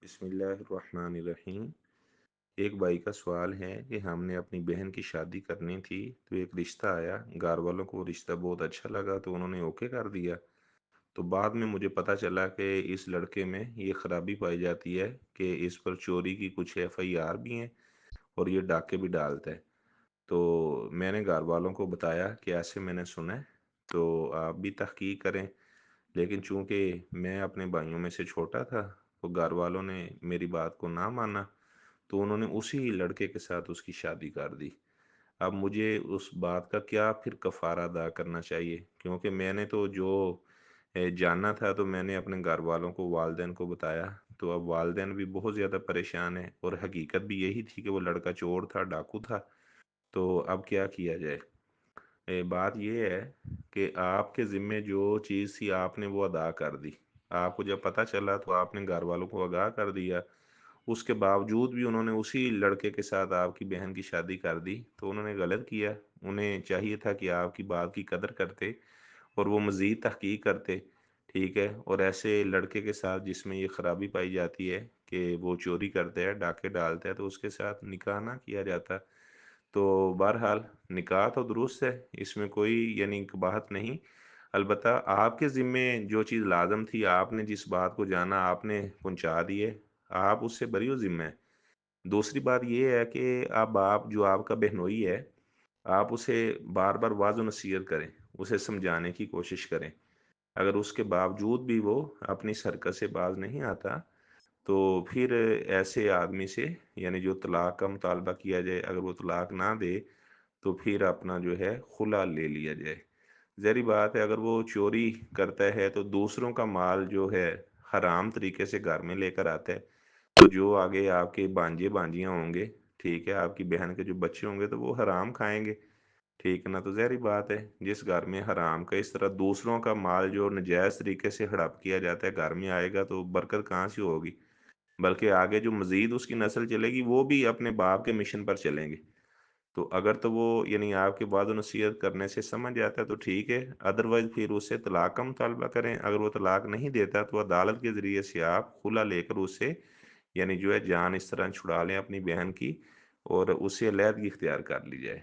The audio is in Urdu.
بسم اللہ الرحمن الرحیم۔ ایک بھائی کا سوال ہے کہ ہم نے اپنی بہن کی شادی کرنی تھی تو ایک رشتہ آیا، گھر والوں کو وہ رشتہ بہت اچھا لگا تو انہوں نے اوکے کر دیا۔ تو بعد میں مجھے پتہ چلا کہ اس لڑکے میں یہ خرابی پائی جاتی ہے کہ اس پر چوری کی کچھ FIR بھی ہیں اور یہ ڈاکے بھی ڈالتا ہے۔ تو میں نے گھر والوں کو بتایا کہ ایسے میں نے سنا ہے، تو آپ بھی تحقیق کریں۔ لیکن چونکہ میں اپنے بھائیوں میں سے چھوٹا تھا تو گھر والوں نے میری بات کو نہ مانا، تو انہوں نے اسی لڑکے کے ساتھ اس کی شادی کر دی۔ اب مجھے اس بات کا کیا پھر کفارہ ادا کرنا چاہیے؟ کیونکہ میں نے تو جو جاننا تھا تو میں نے اپنے گھر والوں کو، والدین کو بتایا، تو اب والدین بھی بہت زیادہ پریشان ہیں اور حقیقت بھی یہی تھی کہ وہ لڑکا چور تھا، ڈاکو تھا۔ تو اب کیا کیا جائے؟ بات یہ ہے کہ آپ کے ذمے جو چیز تھی آپ نے وہ ادا کر دی۔ آپ کو جب پتہ چلا تو آپ نے گھر والوں کو آگاہ کر دیا، اس کے باوجود بھی انہوں نے اسی لڑکے کے ساتھ آپ کی بہن کی شادی کر دی، تو انہوں نے غلط کیا۔ انہیں چاہیے تھا کہ آپ کی بات کی قدر کرتے اور وہ مزید تحقیق کرتے، ٹھیک ہے؟ اور ایسے لڑکے کے ساتھ جس میں یہ خرابی پائی جاتی ہے کہ وہ چوری کرتا ہے، ڈاکے ڈالتا ہے، تو اس کے ساتھ نکاح نہ کیا جاتا۔ تو بہرحال نکاح تو درست ہے، اس میں کوئی یعنی بات نہیں۔ البتہ آپ کے ذمے جو چیز لازم تھی، آپ نے جس بات کو جانا آپ نے پہنچا دیے، آپ اس سے بری و ذمہ ہیں۔ دوسری بات یہ ہے کہ اب آپ جو آپ کا بہنوئی ہے، آپ اسے بار بار واضح و نصیحت کریں، اسے سمجھانے کی کوشش کریں۔ اگر اس کے باوجود بھی وہ اپنی حرکت سے باز نہیں آتا تو پھر ایسے آدمی سے یعنی جو طلاق کا مطالبہ کیا جائے، اگر وہ طلاق نہ دے تو پھر اپنا جو ہے خلا لے لیا جائے۔ ظاہری بات ہے اگر وہ چوری کرتا ہے تو دوسروں کا مال جو ہے حرام طریقے سے گھر میں لے کر آتا ہے، تو جو آگے آپ کے بانجے بانجیاں ہوں گے، ٹھیک ہے، آپ کی بہن کے جو بچے ہوں گے تو وہ حرام کھائیں گے، ٹھیک ہے نا؟ تو ظاہری بات ہے جس گھر میں حرام کا اس طرح دوسروں کا مال جو نجائز طریقے سے ہڑپ کیا جاتا ہے گھر میں آئے گا تو برکت کہاں سے ہوگی؟ بلکہ آگے جو مزید اس کی نسل چلے گی وہ بھی اپنے باپ کے مشن پر چلیں گے۔ تو اگر تو وہ یعنی آپ کے بعد نصیحت کرنے سے سمجھ جاتا ہے تو ٹھیک ہے، ادروائز پھر اس سے طلاق کا مطالبہ کریں۔ اگر وہ طلاق نہیں دیتا تو عدالت کے ذریعے سے آپ خلا لے کر اس سے یعنی جو ہے جان اس طرح چھڑا لیں اپنی بہن کی اور اس سے علیحدگی اختیار کر لی جائے۔